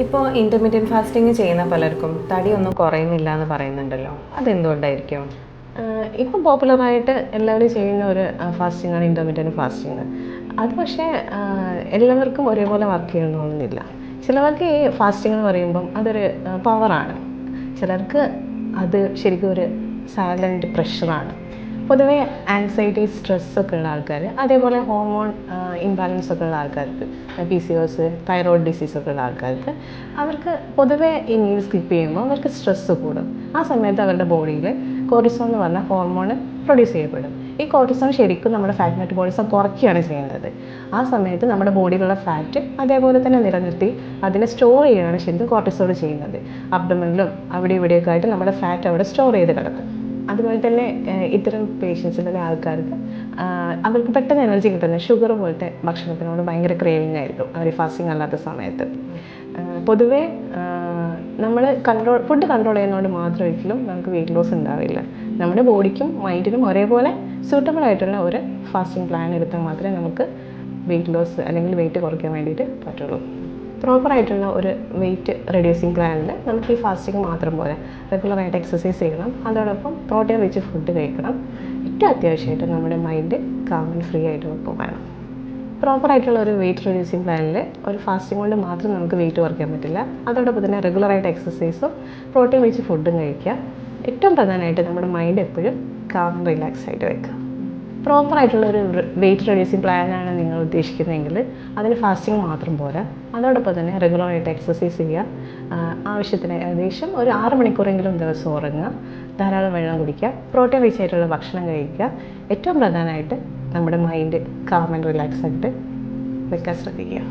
ഇപ്പോൾ intermediate fasting ചെയ്യുന്ന പലർക്കും തടിയൊന്നും കുറയുന്നില്ല എന്ന് പറയുന്നുണ്ടല്ലോ, അതെന്തുകൊണ്ടായിരിക്കും? ഇപ്പം പോപ്പുലറായിട്ട് എല്ലാവരും ചെയ്യുന്ന ഒരു ഫാസ്റ്റിംഗാണ് ഇൻ്റർമീഡിയറ്റ് ഫാസ്റ്റിംഗ്. അത് പക്ഷേ എല്ലാവർക്കും ഒരേപോലെ വർക്ക് ചെയ്യണമെന്നില്ല. ചിലവർക്ക് ഈ ഫാസ്റ്റിംഗ് എന്ന് പറയുമ്പം അതൊരു പവറാണ്, ചിലർക്ക് അത് ശരിക്കും ഒരു സൈലൻറ്റ് പ്രഷറാണ്. പൊതുവേ ആൻസൈറ്റി, സ്ട്രെസ്സൊക്കെ ഉള്ള ആൾക്കാർ, അതേപോലെ ഹോർമോൺ ഇംബാലൻസ് ഒക്കെ ഉള്ള ആൾക്കാർക്ക്, PCOS, തൈറോയ്ഡ് ഡിസീസൊക്കെ ഉള്ള ആൾക്കാർക്ക്, അവർക്ക് പൊതുവേ ഈ മീൽ സ്കിപ്പ് ചെയ്യുമ്പോൾ അവർക്ക് സ്ട്രെസ്സ് കൂടും. ആ സമയത്ത് അവരുടെ ബോഡിയിൽ കോർട്ടിസോൾ എന്ന് പറഞ്ഞ ഹോർമോൺ പ്രൊഡ്യൂസ് ചെയ്യപ്പെടും. ഈ കോർട്ടിസോൾ ശരിക്കും നമ്മുടെ ഫാറ്റ് മെറ്റബോളിസം കുറയ്ക്കുകയാണ് ചെയ്യുന്നത്. ആ സമയത്ത് നമ്മുടെ ബോഡിയിലുള്ള ഫാറ്റ് അതേപോലെ തന്നെ നിലനിർത്തി അതിനെ സ്റ്റോർ ചെയ്യുകയാണ് ശരിക്കും കോർട്ടിസോൾ ചെയ്യുന്നത്. അബ്ഡമനിലും അവിടെ ഇവിടെയൊക്കെ ആയിട്ട് നമ്മുടെ ഫാറ്റ് അവിടെ സ്റ്റോർ ചെയ്ത് കിടക്കും. അതുപോലെ തന്നെ ഇത്തരം പേഷ്യൻസിലുള്ള ആൾക്കാർക്ക് അവർക്ക് പെട്ടെന്ന് എനർജി കിട്ടുന്നത് ഷുഗർ പോലത്തെ ഭക്ഷണത്തിനോട് ഭയങ്കര ക്രേവിങ് ആയിരിക്കും അവർ ഫാസ്റ്റിംഗ് അല്ലാത്ത സമയത്ത്. പൊതുവേ നമ്മൾ ഫുഡ് കൺട്രോൾ ചെയ്യുന്നതുകൊണ്ട് മാത്രം ഒരിക്കലും നമുക്ക് വെയിറ്റ് ലോസ് ഉണ്ടാവില്ല. നമ്മുടെ ബോഡിക്കും മൈൻഡിനും ഒരേപോലെ സ്യൂട്ടബിൾ ആയിട്ടുള്ള ഒരു ഫാസ്റ്റിംഗ് പ്ലാൻ എടുത്താൽ മാത്രമേ നമുക്ക് വെയിറ്റ് ലോസ് അല്ലെങ്കിൽ വെയിറ്റ് കുറയ്ക്കാൻ വേണ്ടിയിട്ട് പറ്റുള്ളൂ. പ്രോപ്പറായിട്ടുള്ള ഒരു വെയിറ്റ് റെഡ്യൂസിങ് പ്ലാനിൽ നമുക്ക് ഈ ഫാസ്റ്റിംഗ് മാത്രം പോലെ റെഗുലറായിട്ട് എക്സസൈസ് ചെയ്യണം, അതോടൊപ്പം പ്രോട്ടീൻ റിച്ച് ഫുഡ് കഴിക്കണം. ഏറ്റവും അത്യാവശ്യമായിട്ട് നമ്മുടെ മൈൻഡ് കാം ആൻഡ് ഫ്രീ ആയിട്ട് വെക്കും വേണം. പ്രോപ്പറായിട്ടുള്ള ഒരു വെയിറ്റ് റെഡ്യൂസിങ് പ്ലാനിൽ ഒരു ഫാസ്റ്റിംഗ് കൊണ്ട് മാത്രം നമുക്ക് വെയിറ്റ് കുറയ്ക്കാൻ പറ്റില്ല. അതോടൊപ്പം തന്നെ റെഗുലറായിട്ട് എക്സസൈസും പ്രോട്ടീൻ റിച്ച് ഫുഡും കഴിക്കുക. ഏറ്റവും പ്രധാനമായിട്ട് നമ്മുടെ മൈൻഡ് എപ്പോഴും കാം റിലാക്സ് ആയിട്ട് വെക്കുക. പ്രോപ്പറായിട്ടുള്ള ഒരു വെയിറ്റ് റെഡ്യൂസിങ് പ്ലാനാണ് നിങ്ങൾ ഉദ്ദേശിക്കുന്നതെങ്കിൽ അതിന് ഫാസ്റ്റിംഗ് മാത്രം പോരാ, അതോടൊപ്പം തന്നെ റെഗുലറായിട്ട് എക്സസൈസ് ചെയ്യുക, ആവശ്യത്തിന് ഏകദേശം ഒരു 6 മണിക്കൂറെങ്കിലും ദിവസം ഉറങ്ങുക, ധാരാളം വെള്ളം കുടിക്കുക, പ്രോട്ടീൻ റിച്ച് ആയിട്ടുള്ള ഭക്ഷണം കഴിക്കുക. ഏറ്റവും പ്രധാനമായിട്ട് നമ്മുടെ മൈൻഡ് കാം ആൻഡ് റിലാക്സ് ആയിട്ട് വെക്കാൻ ശ്രദ്ധിക്കുക.